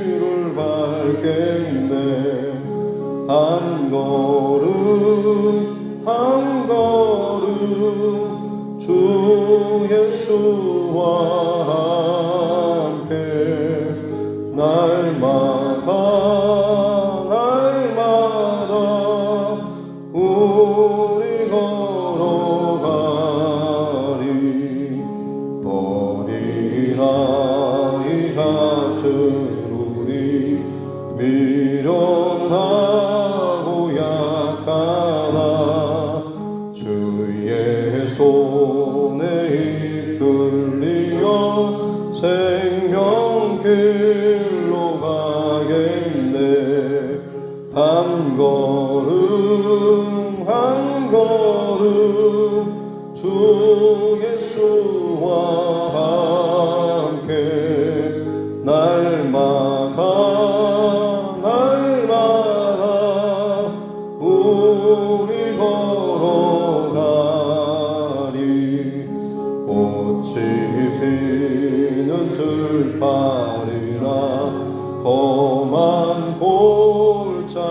길을 밟겠네. 한 걸음 한 걸음 주 예수와 함께 날마다 우리 걸어가리. 어린아이 같은 우리 미련하고 약하나 주의 손에 이끌리어 생명길로 가겠네. 한 걸음 한 걸음 주 예수와 함께 날마다 우리 걸어가리. 꽃이 피는 들판이라 험한 골짜기라도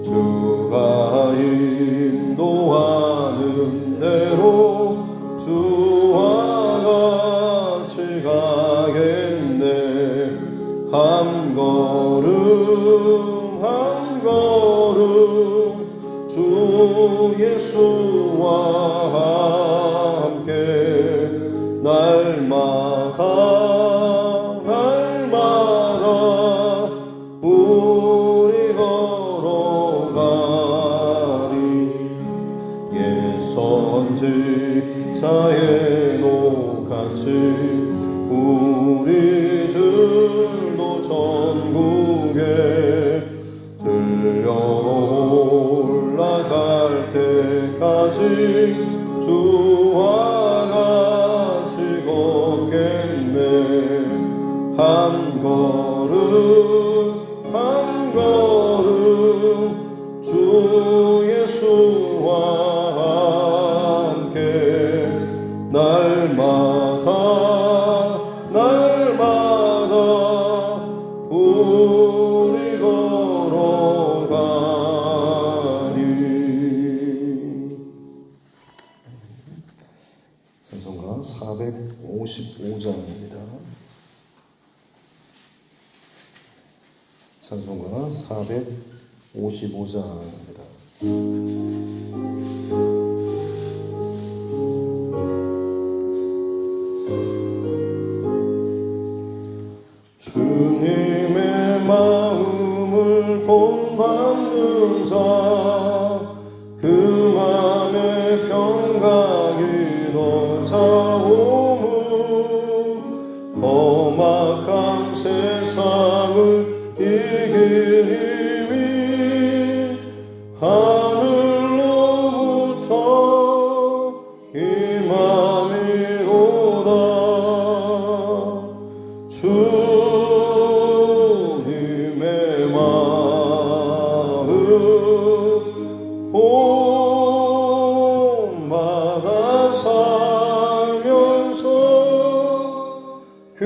주가 인도하는 대로 주와 같이 가겠네. 한 걸음 한 걸음 주 예수와 함께 날마다 우리 걸어가리. 옛 선지자의 노같이 우리들도 전국에 들려 올라갈 때까지 주와 같이 걷겠네. 한 걸음 한 걸음 주 예수와 함께 날마다 우리 걸어가리. 찬송가 455장입니다. 찬송가 455장입니다. 주님의 마음을 본받는 자, 그 맘에 평강이 넘쳐오므 험악한 세상을 이길 힘이 하늘로부터 임함이로다. 주님의 마음 본받아 살면서 그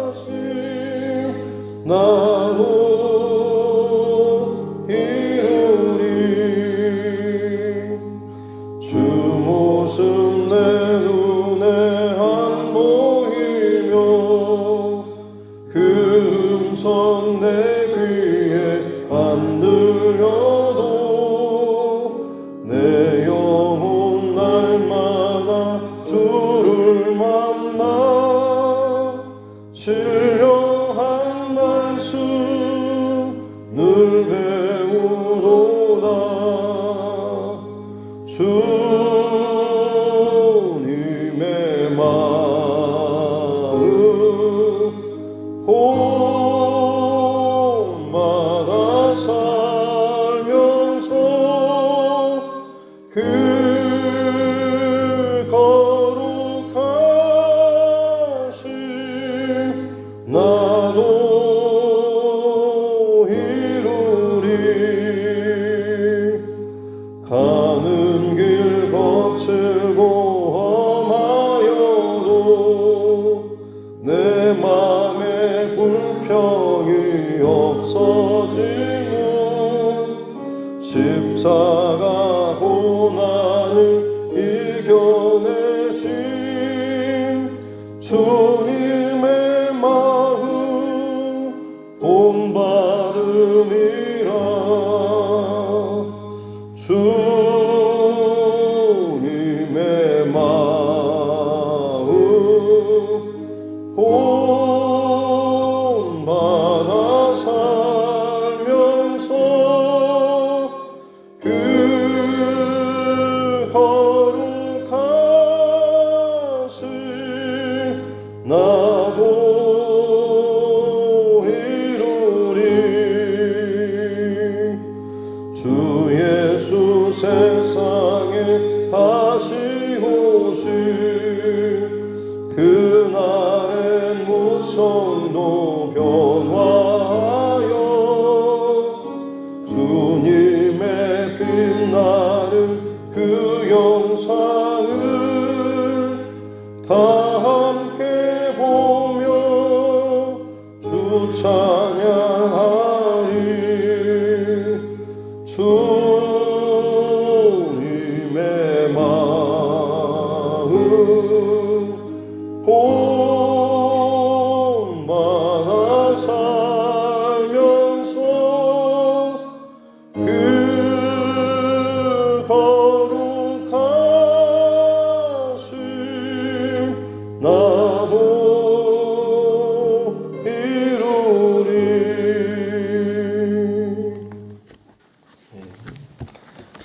거룩하심 나도 이루리. 주 모습 내 눈에 안 보이며 그 음성 내 귀에 안 들려도 내 영혼 날마다 주님의 마음 본받음이라. 주님의 마음 본받아 살면서 그 거룩하신 나도 이루리. 주 예수 세상에 다시 오실 그날의 무성도 변화하여 주님의 빛나는 그 영상을 다 함께 보며 주 찬양하리. 주님의 마음 본받아 살면서 그 거룩하신 나도 이루리.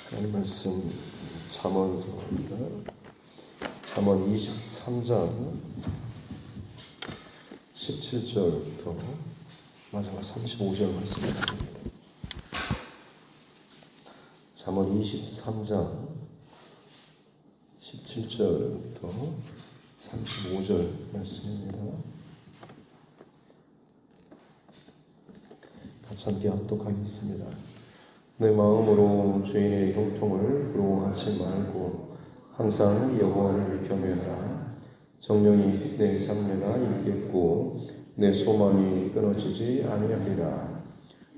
하나님 말씀 잠언서입니다. 잠언 23장 17절부터 마지막 35절 말씀입니다. 잠언 23장 17절부터 35절 말씀입니다. 같이 함께 합독하겠습니다. 내 마음으로 죄인의 형통을 부러워하지 말고 항상 여호와를 경외하라. 정령이 내 장래가 있겠고 내 소망이 끊어지지 아니하리라.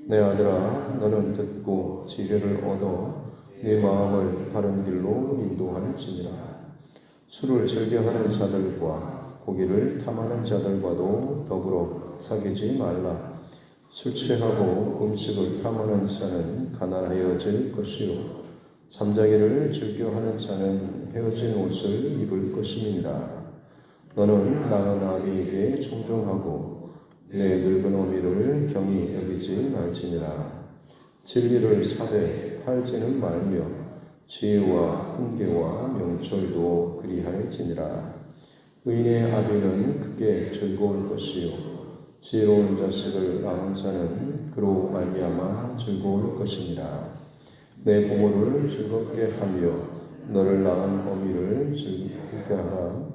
내 아들아, 너는 듣고 지혜를 얻어 네 마음을 바른 길로 인도할지니라. 술을 즐겨하는 자들과 고기를 탐하는 자들과도 더불어 사귀지 말라. 술 취하고 음식을 탐하는 자는 가난하여질 것이요 잠자기를 즐겨하는 자는 헤어진 옷을 입을 것임이니라. 너는 낳은 아비에게 청종하고 내 늙은 어미를 경히 여기지 말지니라. 진리를 사되 팔지는 말며 지혜와 훈계와 명철도 그리할지니라. 의인의 아비는 크게 즐거울 것이요 지혜로운 자식을 낳은 자는 그로 말미암아 즐거울 것이니라. 내 부모를 즐겁게 하며 너를 낳은 어미를 즐겁게 하라.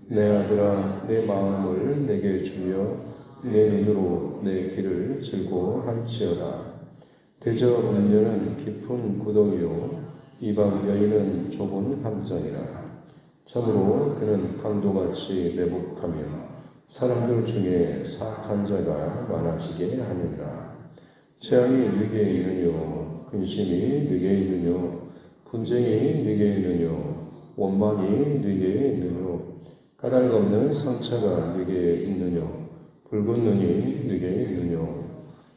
내 아들아, 내 마음을 내게 주며 내 눈으로 내 길을 즐거워할지어다. 대저 음녀는 깊은 구덩이요 이방 여인은 좁은 함정이라. 참으로 그는 강도같이 매복하며 사람들 중에 사악한 자가 많아지게 하느니라. 재앙이 네게 있느뇨 근심이 네게 있느뇨 분쟁이 네게 있느뇨 원망이 네게 있느뇨 까닭없는 상처가 네게 있느뇨 붉은 눈이 네게 있느뇨.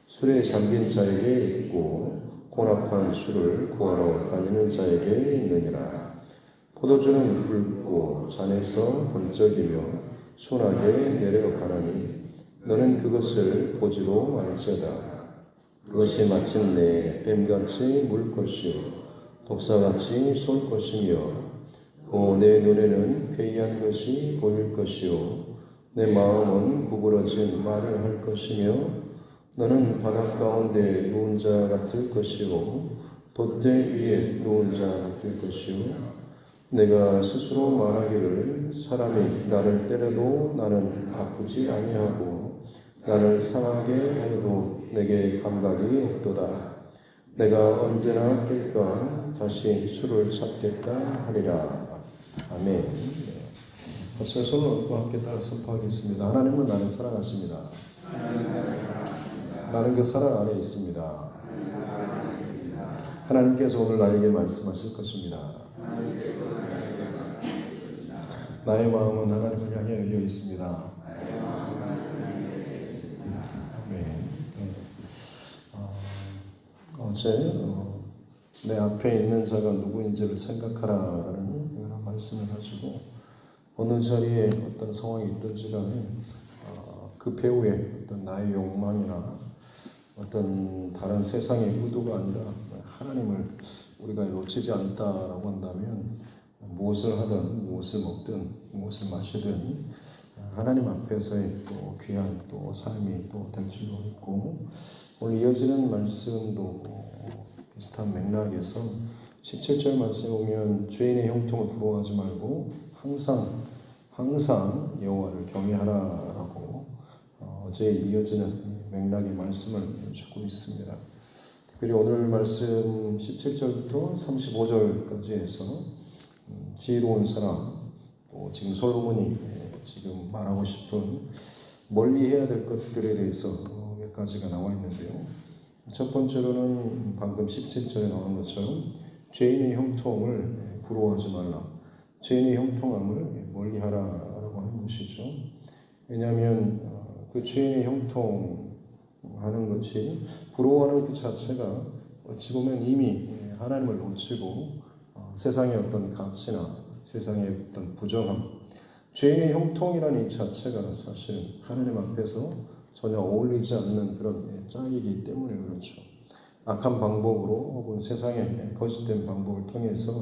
술에 잠긴 자에게 있고 혼합한 술을 구하러 다니는 자에게 있느니라. 포도주는 붉고 잔에서 번쩍이며 순하게 내려가나니 너는 그것을 보지도 말지어다. 그것이 마침내 뱀같이 물 것이요 독사같이 쏠 것이며 또 내 눈에는 괴이한 것이 보일 것이요 내 마음은 구부러진 말을 할 것이며 너는 바닷 가운데 누운 자 같을 것이요 돛대 위에 누운 자 같을 것이요 내가 스스로 말하기를 사람이 나를 때려도 나는 아프지 아니하고 나를 상하게 해도 내게 감각이 없도다. 내가 언제나 낄까 다시 술을 찾겠다 하리라. 아멘. 같이 손을 얹고 함께 따라 선포하겠습니다. 하나님은 나를 사랑하십니다. 나는 그 사랑 안에 있습니다. 하나님께서 오늘 나에게 말씀하실 것입니다. 나의 마음은 하나님을 향해 열려 있습니다. 네. 어제 내 앞에 있는 자가 누구인지를 생각하라라는 이런 말씀을 가지고 어느 자리에 어떤 상황이 있든지 간에 그 배후에 어떤 나의 욕망이나 어떤 다른 세상의 의도가 아니라 하나님을 우리가 놓치지 않다라고 한다면 무엇을 하든 무엇을 먹든 무엇을 마시든 하나님 앞에서의 또 귀한 또 삶이 또 될 줄로 믿고 오늘 이어지는 말씀도 비슷한 맥락에서 17절 말씀에 보면 죄인의 형통을 부러워하지 말고 항상 여호와를 경외하라라고 어제 이어지는 맥락의 말씀을 주고 있습니다. 특별히 오늘 말씀 17절부터 35절까지 해서 지혜로운 사람 또 지금 솔로몬이 지금 말하고 싶은 멀리 해야 될 것들에 대해서 몇 가지가 나와 있는데요. 첫 번째로는 방금 17절에 나온 것처럼 죄인의 형통을 부러워하지 말라. 죄인의 형통함을 멀리 하라라고 하는 것이죠. 왜냐하면 그 죄인의 형통하는 것이 부러워하는 그 자체가 어찌 보면 이미 하나님을 놓치고 세상의 어떤 가치나 세상의 어떤 부정함, 죄인의 형통이라는 이 자체가 사실 하나님 앞에서 전혀 어울리지 않는 그런 짝이기 때문에 그렇죠. 악한 방법으로 혹은 세상의 거짓된 방법을 통해서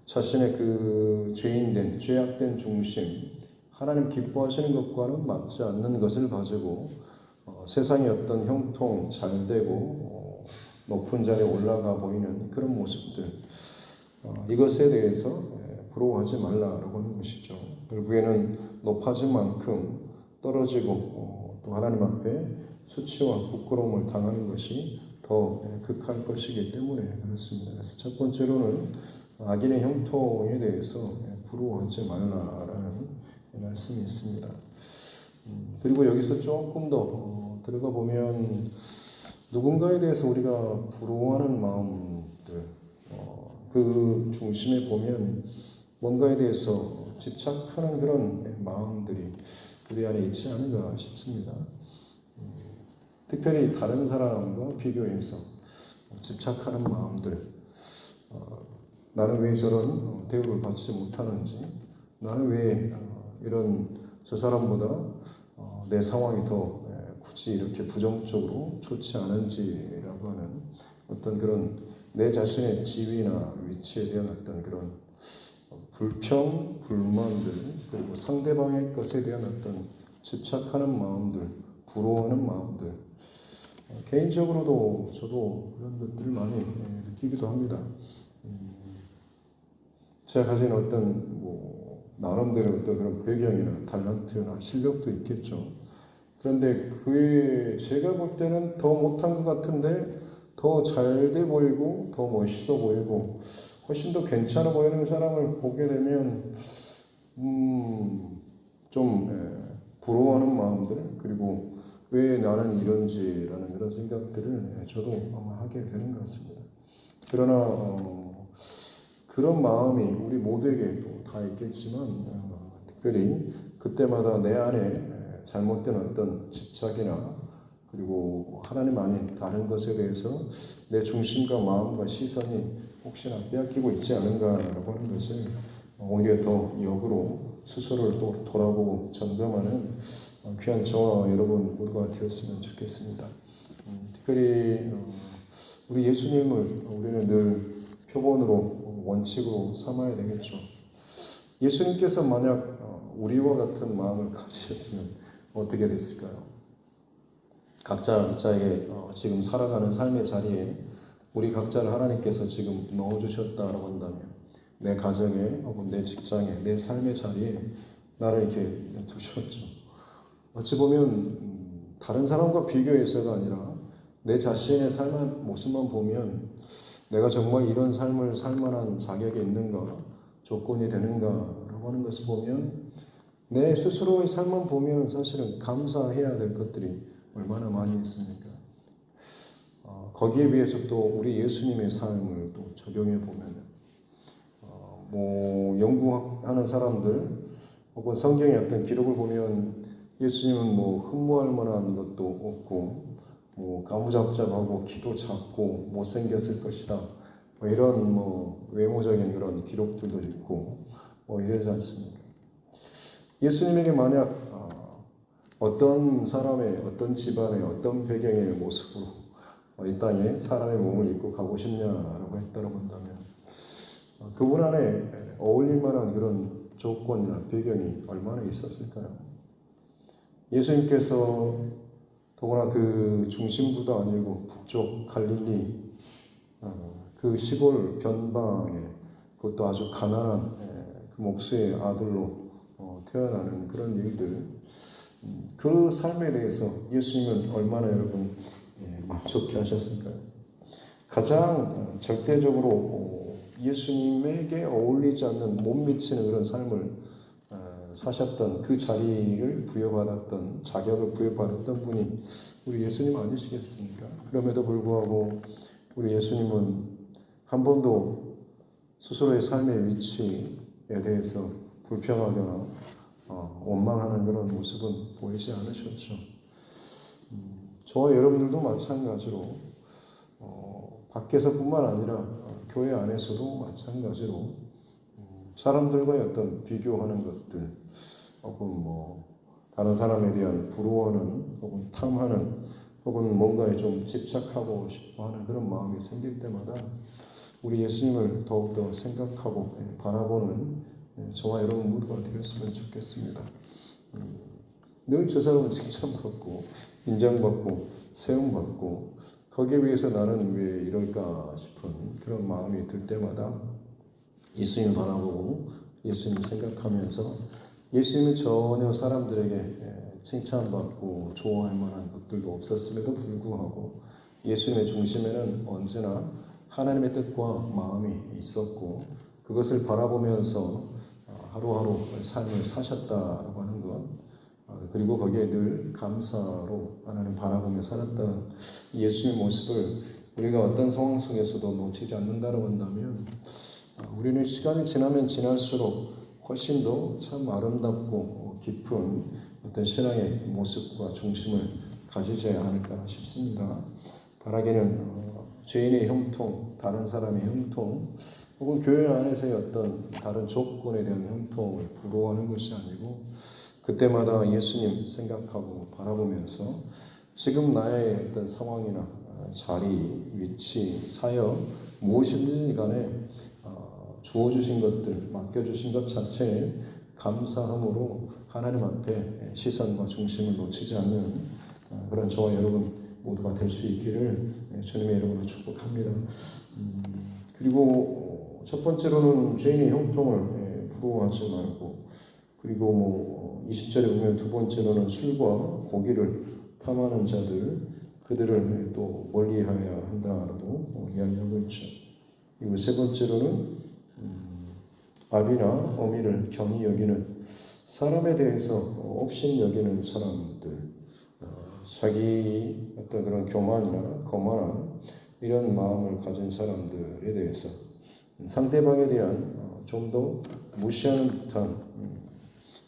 자신의 그 죄인된 죄악된 중심, 하나님 기뻐하시는 것과는 맞지 않는 것을 가지고 세상의 어떤 형통, 잘되고 높은 자리에 올라가 보이는 그런 모습들, 이것에 대해서 부러워하지 말라라고 하는 것이죠. 결국에는 높아진 만큼 떨어지고 또 하나님 앞에 수치와 부끄러움을 당하는 것이 더 극할 것이기 때문에 그렇습니다. 그래서 첫 번째로는 악인의 형통에 대해서 부러워하지 말라라는 말씀이 있습니다. 그리고 여기서 조금 더 들어가 보면 누군가에 대해서 우리가 부러워하는 마음들, 그 중심에 보면 뭔가에 대해서 집착하는 그런 마음들이 우리 안에 있지 않은가 싶습니다. 특별히 다른 사람과 비교해서 집착하는 마음들, 나는 왜 저런 대우를 받지 못하는지, 나는 왜 이런 저 사람보다 내 상황이 더 굳이 이렇게 부정적으로 좋지 않은지라고 하는 어떤 그런 내 자신의 지위나 위치에 대한 어떤 그런 불평, 불만들, 그리고 상대방의 것에 대한 어떤 집착하는 마음들, 부러워하는 마음들, 개인적으로도 저도 그런 것들을 많이 느끼기도 합니다. 제가 가진 어떤 나름대로 어떤 그런 배경이나 탤런트나 실력도 있겠죠. 그런데 그에 제가 볼 때는 더 못한 것 같은데 더 잘 돼 보이고 더 멋있어 보이고 훨씬 더 괜찮아 보이는 사람을 보게 되면 좀 부러워하는 마음들, 그리고 왜 나는 이런지라는 그런 생각들을 저도 아마 하게 되는 것 같습니다. 그러나 그런 마음이 우리 모두에게 또 다 있겠지만 특별히 그때마다 내 안에 잘못된 어떤 집착이나 그리고 하나님 아닌 다른 것에 대해서 내 중심과 마음과 시선이 혹시나 빼앗기고 있지 않은가라고 하는 것을 오히려 더 역으로 스스로를 또 돌아보고 점검하는 귀한 저와 여러분 모두가 되었으면 좋겠습니다. 특별히 우리 예수님을 우리는 늘 표본으로 원칙으로 삼아야 되겠죠. 예수님께서 만약 우리와 같은 마음을 가지셨으면 어떻게 됐을까요? 각자에게 지금 살아가는 삶의 자리에 우리 각자를 하나님께서 지금 넣어주셨다라고 한다면 내 가정에 혹은 내 직장에 내 삶의 자리에 나를 이렇게 두셨죠. 어찌 보면 다른 사람과 비교해서가 아니라 내 자신의 삶의 모습만 보면 내가 정말 이런 삶을 살 만한 자격이 있는가, 조건이 되는가라고 하는 것을 보면 내 스스로의 삶만 보면 사실은 감사해야 될 것들이 얼마나 많이 있습니까? 거기에 비해서 또 우리 예수님의 삶을 또 적용해 보면 연구하는 사람들 혹은 성경의 어떤 기록을 보면 예수님은 뭐 흠모할 만한 것도 없고 뭐 가무잡잡하고 키도 작고 못생겼을 것이다. 뭐 이런 뭐 외모적인 그런 기록들도 있고 뭐 이러지 않습니까? 예수님에게 만약 어떤 사람의 어떤 집안의 어떤 배경의 모습으로 이 땅에 사람의 몸을 입고 가고 싶냐라고 했다고 한다면 그분 안에 어울릴 만한 그런 조건이나 배경이 얼마나 있었을까요? 예수님께서 더구나 그 중심부도 아니고 북쪽 갈릴리 그 시골 변방에 그것도 아주 가난한 그 목수의 아들로 태어나는 그런 일들 그 삶에 대해서 예수님은 얼마나 여러분 만족해 하셨을까요? 가장 절대적으로 예수님에게 어울리지 않는 못 미치는 그런 삶을 사셨던 그 자리를 부여받았던 자격을 부여받았던 분이 우리 예수님 아니시겠습니까? 그럼에도 불구하고 우리 예수님은 한 번도 스스로의 삶의 위치에 대해서 불평하거나 원망하는 그런 모습은 보이지 않으셨죠. 저와 여러분들도 마찬가지로 밖에서뿐만 아니라 교회 안에서도 마찬가지로 사람들과의 어떤 비교하는 것들 혹은 뭐 다른 사람에 대한 부러워하는 혹은 탐하는 혹은 뭔가에 좀 집착하고 싶어하는 그런 마음이 생길 때마다 우리 예수님을 더욱더 생각하고 바라보는 저와 여러분 모두가 되었으면 좋겠습니다. 늘 저 사람은 칭찬받고 인정받고 세움받고 거기에 비해서 나는 왜 이럴까 싶은 그런 마음이 들 때마다 예수님을 바라보고 예수님을 생각하면서 예수님은 전혀 사람들에게 칭찬받고 좋아할 만한 것들도 없었음에도 불구하고 예수님의 중심에는 언제나 하나님의 뜻과 마음이 있었고 그것을 바라보면서 하루하루 삶을 사셨다라고 하는 것 그리고 거기에 늘 감사로 하나님 바라보며 살았던 예수님의 모습을 우리가 어떤 상황 속에서도 놓치지 않는다고 한다면 우리는 시간이 지나면 지날수록 훨씬 더 참 아름답고 깊은 어떤 신앙의 모습과 중심을 가지지 않을까 싶습니다. 바라기는 죄인의 형통, 다른 사람의 형통, 혹은 교회 안에서의 어떤 다른 조건에 대한 형통을 부러워하는 것이 아니고 그때마다 예수님 생각하고 바라보면서 지금 나의 어떤 상황이나 자리, 위치, 사역 무엇이든지 간에 주어주신 것들, 맡겨주신 것 자체에 감사함으로 하나님 앞에 시선과 중심을 놓치지 않는 그런 저와 여러분 모두가 될 수 있기를 주님의 이름으로 축복합니다. 그리고 첫 번째로는 죄인의 형통을 부러워하지 말고 그리고 뭐 20절에 보면 두 번째로는 술과 고기를 탐하는 자들 그들을 또 멀리하여야 한다라고 이야기하고 있죠. 그리고 세 번째로는 아비나 어미를 경히 여기는 사람에 대해서 업신 여기는 사람들 자기 어떤 그런 교만이나 거만한 이런 마음을 가진 사람들에 대해서 상대방에 대한 좀 더 무시하는 듯한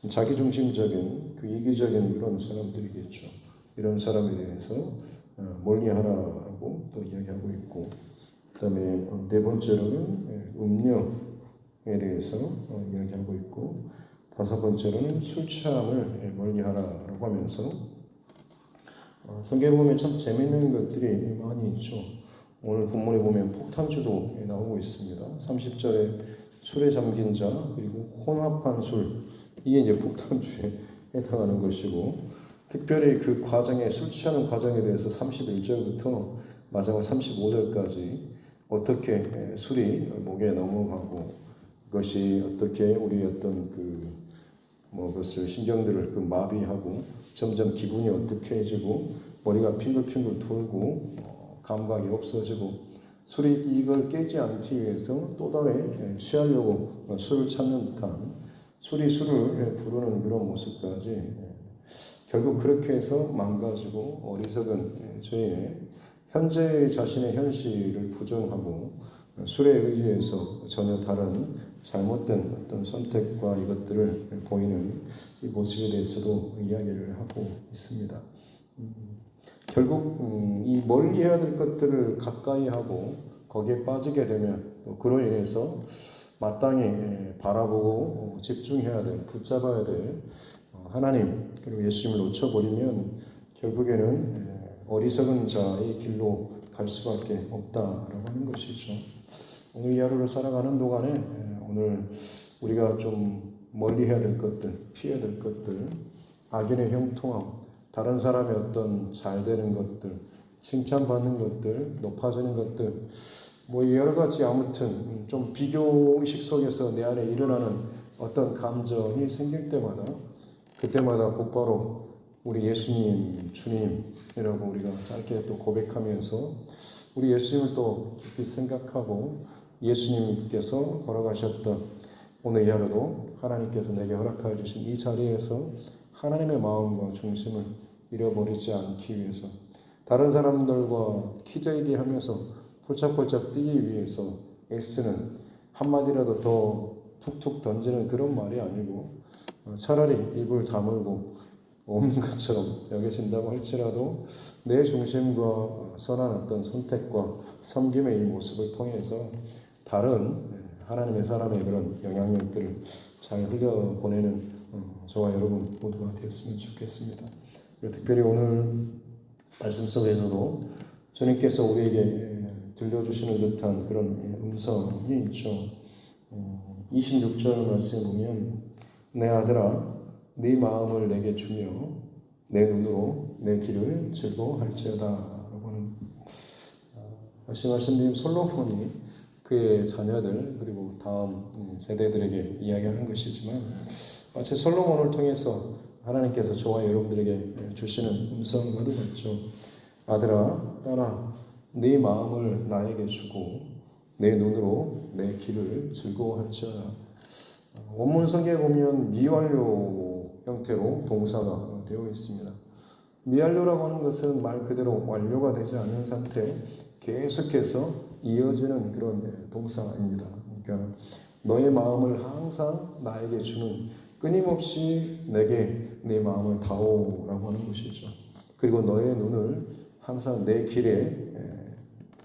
자기중심적인 그 이기적인 그런 사람들이겠죠. 이런 사람에 대해서 멀리하라고 또 이야기하고 있고 그 다음에 네 번째로는 음료에 대해서 이야기하고 있고 다섯 번째로는 술 취함을 멀리하라고 하면서 성경에 보면 참 재미있는 것들이 많이 있죠. 오늘 본문에 보면 폭탄주도 나오고 있습니다. 30절에 술에 잠긴 자 그리고 혼합한 술 이게 이제 폭탄주에 해당하는 것이고 특별히 그 과정에 술 취하는 과정에 대해서 31절부터 마지막 35절까지 어떻게 술이 목에 넘어가고 그것이 어떻게 우리 어떤 그것을 신경들을 마비하고 점점 기분이 어떻게해지고 머리가 핑글핑글 돌고 감각이 없어지고 술이 이걸 깨지 않기 위해서 또 다른 취하려고 술을 찾는 듯한 술이 술을 부르는 그런 모습까지 결국 그렇게 해서 망가지고 어리석은 죄인의 현재 자신의 현실을 부정하고 술에 의지해서 전혀 다른 잘못된 어떤 선택과 이것들을 보이는 이 모습에 대해서도 이야기를 하고 있습니다. 결국 이 멀리 해야 될 것들을 가까이 하고 거기에 빠지게 되면 또 그로 인해서 마땅히 바라보고 집중해야 될, 붙잡아야 될 하나님 그리고 예수님을 놓쳐버리면 결국에는 어리석은 자의 길로 갈 수밖에 없다라고 하는 것이죠. 오늘 이 하루를 살아가는 동안에 오늘 우리가 좀 멀리 해야 될 것들, 피해야 될 것들, 악인의 형통함, 다른 사람의 어떤 잘 되는 것들, 칭찬받는 것들, 높아지는 것들, 뭐 여러 가지 아무튼 좀 비교 의식 속에서 내 안에 일어나는 어떤 감정이 생길 때마다 그때마다 곧바로 우리 예수님, 주님이라고 우리가 짧게 또 고백하면서 우리 예수님을 또 깊이 생각하고 예수님께서 걸어가셨던 오늘 이 하루도 하나님께서 내게 허락하여 주신 이 자리에서 하나님의 마음과 중심을 잃어버리지 않기 위해서 다른 사람들과 키재기 하면서 폴짝폴짝 뛰기 위해서 애쓰는 한마디라도 더 툭툭 던지는 그런 말이 아니고 차라리 입을 다물고 없는 것처럼 여겨진다고 할지라도 내 중심과 선한 어떤 선택과 섬김의 이 모습을 통해서 다른 하나님의 사람의 그런 영향력들을 잘 흘려보내는 저와 여러분 모두가 되었으면 좋겠습니다. 그리고 특별히 오늘 말씀 속에서도 주님께서 우리에게 들려주시는 듯한 그런 음성이 있죠. 26절 말씀에 보면 내 아들아 네 마음을 내게 주며 내 눈으로 내 길을 즐거워할지어다 라고 하는 다시 말씀드리면 솔로몬이 그의 자녀들 그리고 다음 세대들에게 이야기하는 것이지만 마치 솔로몬을 통해서 하나님께서 저와 여러분들에게 주시는 음성과도 같죠. 아들아 딸아 네 마음을 나에게 주고 내 눈으로 내 길을 즐거워할지어다. 원문 성경에 보면 미완료 형태로 동사가 되어 있습니다. 미완료라고 하는 것은 말 그대로 완료가 되지 않는 상태 계속해서 이어지는 그런 동사입니다. 그러니까 너의 마음을 항상 나에게 주는 끊임없이 내게 내 마음을 다오라고 하는 것이죠. 그리고 너의 눈을 항상 내 길에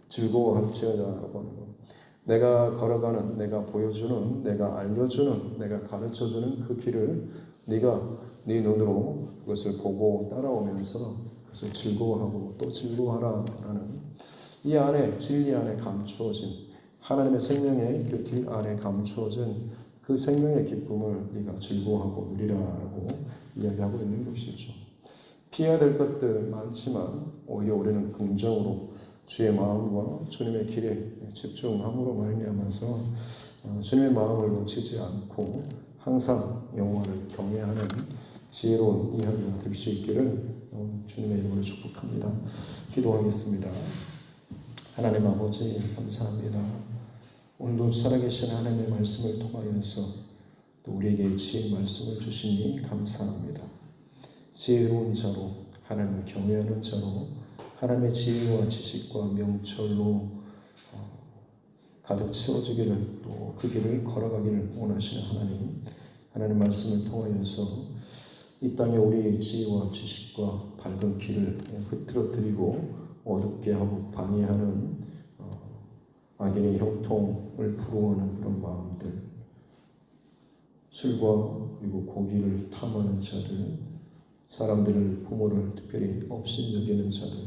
즐거워할지어다라고 하는 것. 내가 걸어가는, 내가 보여주는, 내가 알려주는, 내가 가르쳐주는 그 길을 네가 네 눈으로 그것을 보고 따라오면서 그것을 즐거워하고 또 즐거워하라라는 이 안에 진리 안에 감추어진 하나님의 생명의 그 길 안에 감추어진 그 생명의 기쁨을 네가 즐거워하고 누리라라고 이야기하고 있는 것이죠. 피해야 될 것들 많지만 오히려 우리는 긍정으로 주의 마음과 주님의 길에 집중함으로 말미암아서 주님의 마음을 놓치지 않고 항상 여호와를 경외하는 지혜로운 이 하루가 될 수 있기를 주님의 이름으로 축복합니다. 기도하겠습니다. 하나님 아버지 감사합니다. 오늘도 살아계신 하나님의 말씀을 통하여서 또 우리에게 지혜의 말씀을 주시니 감사합니다. 지혜로운 자로 하나님을 경외하는 자로 하나님의 지혜와 지식과 명철로 가득 채워지기를 또 그 길을 걸어가기를 원하시는 하나님 말씀을 통하여서 이 땅에 우리의 지혜와 지식과 밝은 길을 흐트러뜨리고 어둡게 하고 방해하는 악인의 형통을 부러워하는 그런 마음들, 술과 그리고 고기를 탐하는 자들, 사람들을 부모를 특별히 업신여기는 자들,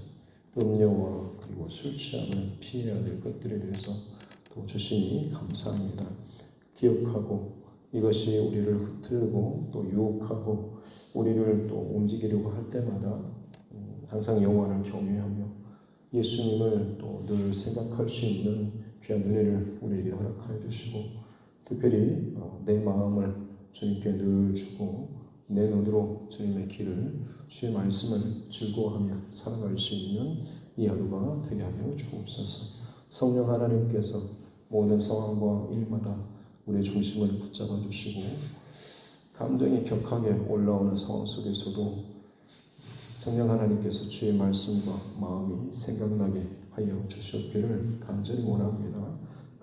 음료와 그리고 술 취함을 피해야 될 것들에 대해서 또 주시니 감사합니다. 기억하고 이것이 우리를 흐트르고 또 유혹하고 우리를 또 움직이려고 할 때마다 항상 여호와를 경외하며 예수님을 또 늘 생각할 수 있는 귀한 은혜를 우리에게 허락하여 주시고 특별히 내 마음을 주님께 늘 주고 내 눈으로 주님의 길을 주의 말씀을 즐거워하며 살아갈 수 있는 이 하루가 되게 하여 주옵소서. 성령 하나님께서 모든 상황과 일마다 우리의 중심을 붙잡아 주시고 감정이 격하게 올라오는 상황 속에서도 성령 하나님께서 주의 말씀과 마음이 생각나게 하여 주시옵기를 간절히 원합니다.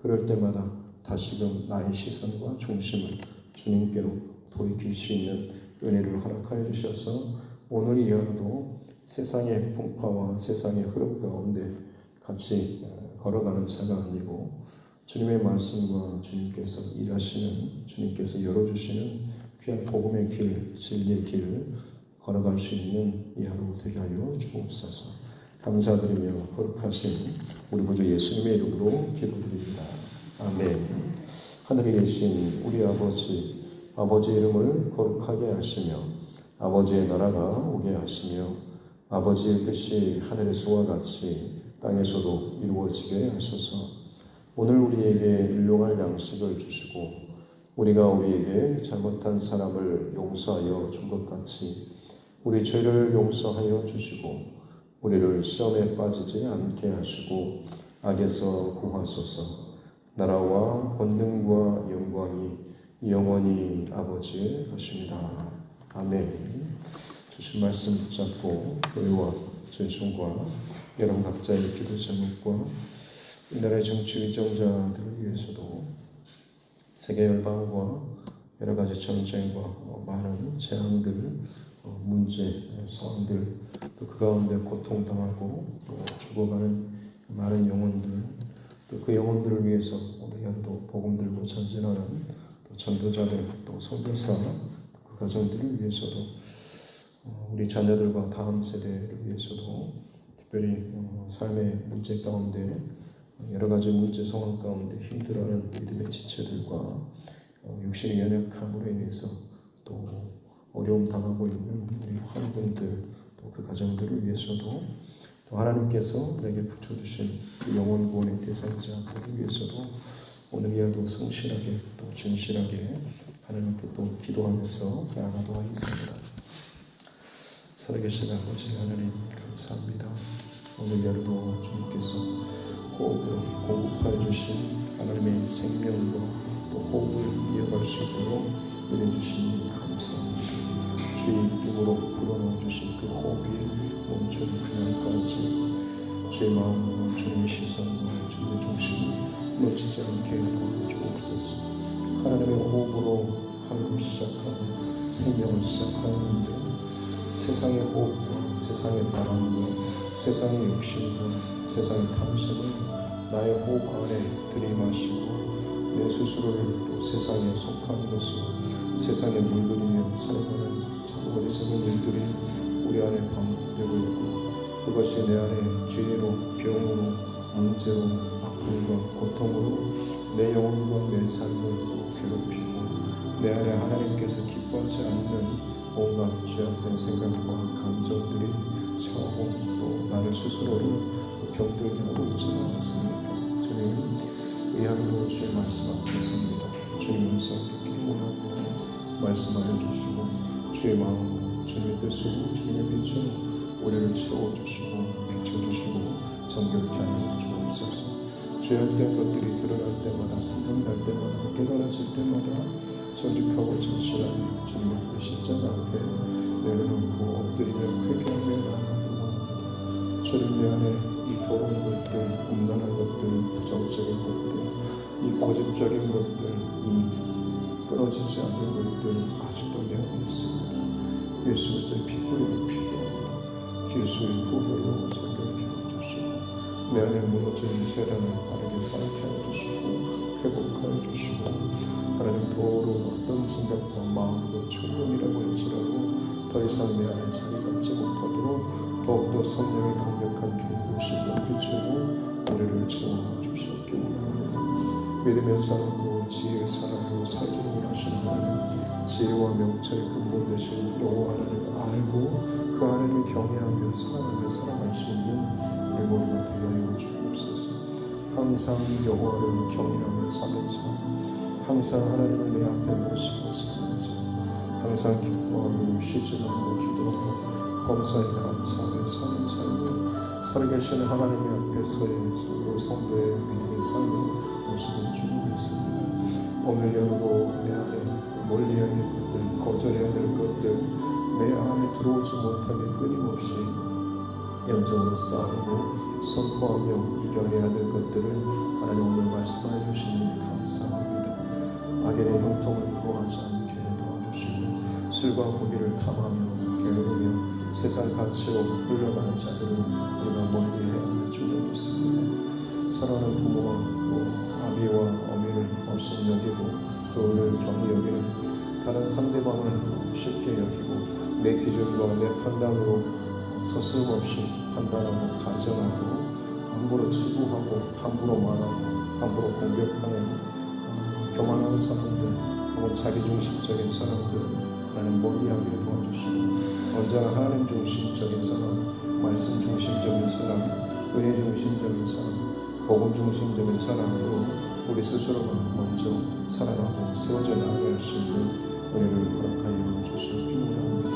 그럴 때마다 다시금 나의 시선과 중심을 주님께로 돌이킬 수 있는 은혜를 허락하여 주셔서 오늘 이하로도 세상의 풍파와 세상의 흐름 가운데 같이 걸어가는 자가 아니고 주님의 말씀과 주님께서 일하시는, 주님께서 열어주시는 귀한 복음의 길, 진리의 길을 걸어갈 수 있는 이 하루 되게 하여 주옵소서. 감사드리며 거룩하신 우리 구주 예수님의 이름으로 기도드립니다. 아멘. 하늘에 계신 우리 아버지, 아버지의 이름을 거룩하게 하시며 아버지의 나라가 오게 하시며 아버지의 뜻이 하늘에서와 같이 땅에서도 이루어지게 하소서. 오늘 우리에게 일용할 양식을 주시고 우리가 우리에게 잘못한 사람을 용서하여 준 것 같이 우리 죄를 용서하여 주시고 우리를 시험에 빠지지 않게 하시고 악에서 구하소서. 나라와 권능과 영광이 영원히 아버지의 것입니다. 아멘. 주신 말씀 붙잡고 교회와 전송과 여러분 각자의 기도 제목과 이 나라의 정치 위정자들을 위해서도 세계 열방과 여러 가지 전쟁과 많은 재앙들, 문제, 상황들, 또 그 가운데 고통당하고 또 죽어가는 많은 영혼들, 또 그 영혼들을 위해서 오늘 하루도 복음 들고 전진하는 또 전도자들, 또 선교사, 그 가정들을 위해서도 우리 자녀들과 다음 세대를 위해서도 특별히 삶의 문제 가운데 여러 가지 문제 상황 가운데 힘들어하는 믿음의 지체들과 육신의 연약함으로 인해서 또 어려움 당하고 있는 우리 환우분들 또 그 가정들을 위해서도 또 하나님께서 내게 붙여주신 그 영혼 구원의 대상자들을 위해서도 오늘 이하도 성실하게 또 진실하게 하나님께 또 기도하면서 나아가도록 하겠습니다. 살아계신 아버지 하나님 감사합니다. 오늘 이하도 주님께서 호흡을 공급하여 주신 하나님의 생명과 또 호흡을 이어갈 수 있도록 은혜 주시니 감사합니다. 주의 입김으로 불어넣어 주신 그 호흡이 멈춘 그날까지 주의 마음과 주님의 시선과 주님의 중심이 놓치지 않게 도와주옵소서. 하나님의 호흡으로 하루를 시작하고 생명을 시작하는데 세상의 호흡과 세상의 바람과 세상의 욕심과 세상의 탐심을 나의 호흡 안에 들이마시고 내 스스로를 또 세상에 속한 것으로 세상에 물들이며 살아가는 참 어리석은 일들이 우리 안에 반복되고 있고 그것이 내 안에 죄로 병으로 문제로 아픔과 고통으로 내 영혼과 내 삶을 또 괴롭히고 내 안에 하나님께서 기뻐하지 않는 온갖 죄악된 생각과 감정들이 차오고 또 나를 스스로를 병들게 하고 있지는 않습니까? 주님, 이 하루도 주의 말씀 앞에 섭니다. 주님 음성 듣기를 원합니다. 말씀하여 주시고 주의 마음, 주님의 뜻으로 주님의 빛으로 우리를 채워주시고 비춰주시고 정결케 하여 주옵소서. 죄악된 것들이 드러날 때마다 생각날 때마다 깨달아질 때마다 정직하고 진실한 주님의 앞에 십자가 앞에 내려놓고 엎드리며 회개하며 나아가기를 원합니다. 주님 내 안에 이 더러운 것들, 음란한 것들, 부정적인 것들, 이 고집적인 것들, 이 끊어지지 않는 것들 아직도 내 안에 있습니다. 예수 그리스도의 피 흘림이 필요합니다. 예수의 보혈로 정결케 해주시고 내 안에 무너진 재단을 바르게 쌓게 해주시고 회복하여 주시고 하나님 도로 어떤 생각과 마음과 충동이라고 할지라도 더 이상 내 안에 자리 잡지 못하도록 더욱더 성령의 강력한 기름부으시고 빛으로 우리를 채워주시기 원합니다. 믿음의 사람도 지혜의 사람도 살기를 원하시는 하나님, 지혜와 명철의 근본 되신 여호와 하나님을 알고 그 하나님을 경외하며 사랑하며 살아갈 수 있는 우리 모두가 되게 하여 주옵소서. 항상 여호와를 경외하며 사는 삶, 항상 하나님을 내 앞에 모시고 사는 삶, 항상 기뻐하고 쉬지 말고 기도하고 범사에 감사하며 사는 삶, 살아계신 하나님의 앞에서의 서로 성도의 믿음의 삶을 모습을 주고 있습니다. 오늘 여러도 내 안에 멀리해야 될 것들, 거절해야 될 것들, 내 안에 들어오지 못하게 끊임없이 영적으로 싸우고 선포하며 이겨내야 될 것들을 하나님 오늘 말씀하여 주시니 감사합니다. 악인의 형통을 부러워하지 않게 도와주시고 술과 고기를 탐하며 게으르며 세상 가치로 흘러가는 자들을 우리가 멀리해야 할 줄 믿습니다. 사랑하는 부모와 아비와 어미를 없음 여기고 그를 경히 여기는 다른 상대방을 쉽게 여기고 내 기준과 내 판단으로 서슴없이 판단하고 가정하고 함부로 치부하고 함부로 말하고 함부로 공격하는 교만하는 사람들 혹은 자기중심적인 사람들 하나님 멀리하게 도와주시고 언제나 하나님 중심적인 사람, 말씀 중심적인 사람, 은혜 중심적인 사람, 복음 중심적인 사람으로 우리 스스로가 먼저 살아가고 세워져 나갈 수 있는 은혜를 허락하여 주시기 원합니다.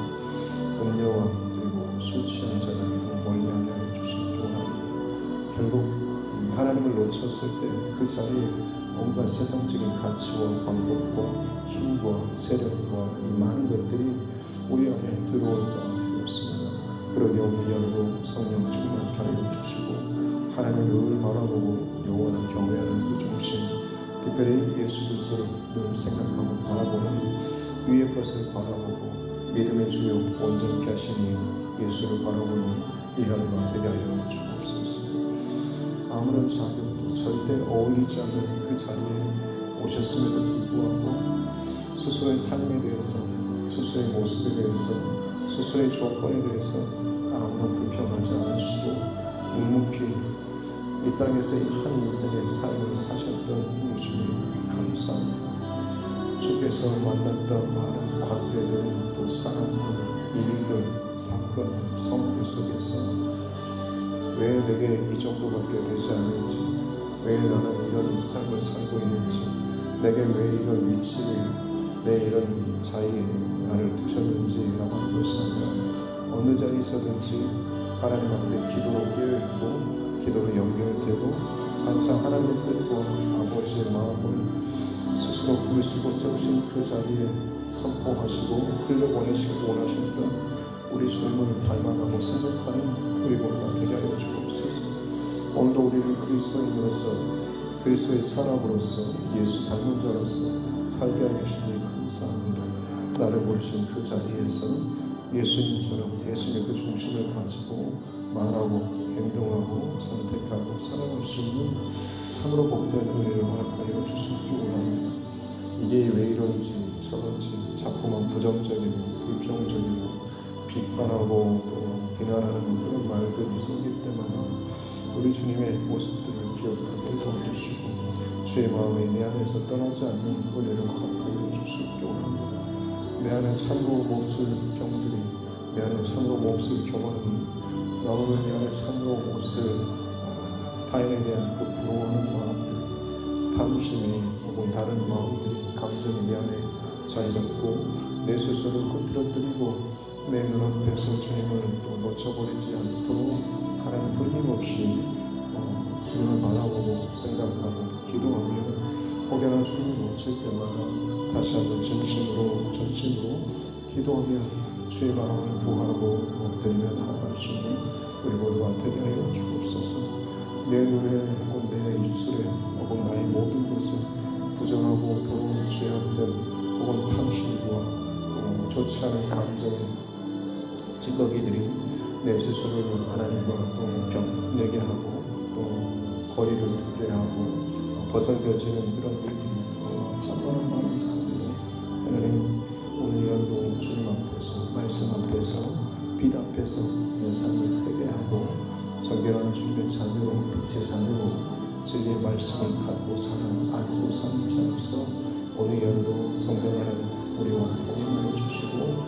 음료와 그리고 술 취한 자들도 멀리하게 하여 주시기 원합니다. 결국 하나님을 놓쳤을 때 그 자리에 온갖 세상적인 가치와 방법과 힘과 세력과 이 많은 것들이 우리 안에 들어올까 두렵습니다. 그러기 오늘 여러분 성령 충만케 하여 주시고 하나님을 늘 바라보고 영원한 경외하는 그 중심, 특별히 예수 그리스도를 늘 생각하고 바라보는 위의 것을 바라보고 믿음의 주요 온전케 하시니 예수를 바라보는 이 하루가 되게 하여 주옵소서. 아무런 자격도 절대 어울리지 않는 그 자리에 오셨음에도 불구하고 스스로의 삶에 대해서, 스스로의 모습에 대해서, 스스로의 조건에 대해서 아무런 불평하지 않으시고 묵묵히 이 땅에서 한 인생의 삶을 사셨던 주님 감사합니다. 주께서 만났던 많은 관계들, 또 사람들, 일들, 사건들, 성교 속에서 왜 내게 이 정도밖에 되지 않는지, 왜 나는 이런 삶을 살고 있는지, 내게 왜 이런 위치에, 내 이런 자리에 나를 두셨는지라고 하는 것이 아니라 어느 자리에 있어든지 하나님 앞에 기도로 깨어있고 기도로 연결되고 항상 하나님의 뜻과 아버지의 마음을 스스로 부르시고 세우신 그 자리에 선포하시고 흘려보내시고 원하셨던 우리 주님을 닮아가고 생각하는 우리 모두가 되게 하여 주옵소서. 오늘도 우리를 그리스도인으로서 그리스도의 사람으로서 예수 닮은 자로서 살게 해주시니 감사합니다. 나를 부르신 그 자리에서 예수님처럼 예수님의 그 중심을 가지고 말하고 행동하고 선택하고 살아갈 수 있는 참으로 복된 은혜를 허락하여 주시기 원합니다. 이게 왜 이런지 저런지 자꾸만 부정적이고 불평적이고 비판하고 또 비난하는 그런 말들이 생길 때마다 우리 주님의 모습들을 기억하게 도와주시고 주의 마음이 내 안에서 떠나지 않는 은혜를 허락하여 주시기 원합니다. 내 안에 참으로 몹쓸 병들이, 내 안에 참으로 몹쓸 교만이, 나오는 내 안에 참으로 몹쓸 타인에 대한 그 부러워하는 마음들, 탐심이 혹은 다른 마음들이, 감정이 내 안에 자리 잡고 내 스스로를 흐트러뜨리고 내 눈앞에서 주님을 또 놓쳐버리지 않도록 하나님 끊임없이 주님을 바라보고 생각하고 기도하며 혹여나 주님을 놓칠 때마다 다시 한번 진심으로 전심으로 기도하며 주의 마음을 구하고 드리며 나아갈 수 있는 우리 모두가 되게 하여 주옵소서. 내 눈에 혹은 내 입술에 혹은 나의 모든 것을 부정하고 또 죄악된 혹은 탐심과 좋지 않은 감정의 찌꺼기들이 내 스스로를 하나님과 또 벽내게 하고 또 거리를 두게 하고 벗어져지는 그런 일들이 참 많이 있습니다. 하나님 오늘 연도 주님 앞에서 말씀 앞에서 빛 앞에서 내 삶을 회개하고 정결한 주님의 자녀로 빛의 자녀로 진리의 말씀을 갖고 사는 안고 사는 자로서 오늘 연도 성경하는 우리와 동행하여 주시고